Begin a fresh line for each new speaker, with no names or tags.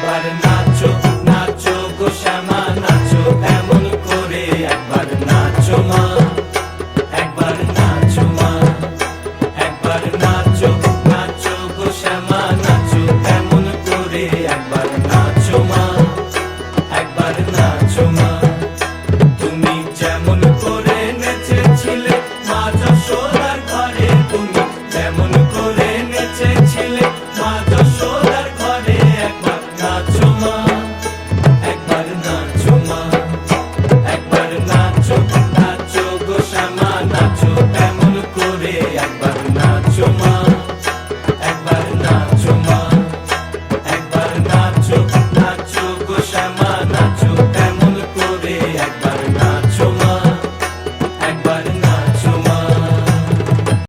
একবার নাচো নাচো গো শ্যামা নাচো এমন করে একবার নাচো মা একবার নাচো মা একবার নাচো নাচো গো শ্যামা নাচো এমন করে একবার নাচো মা একবার নাচো মা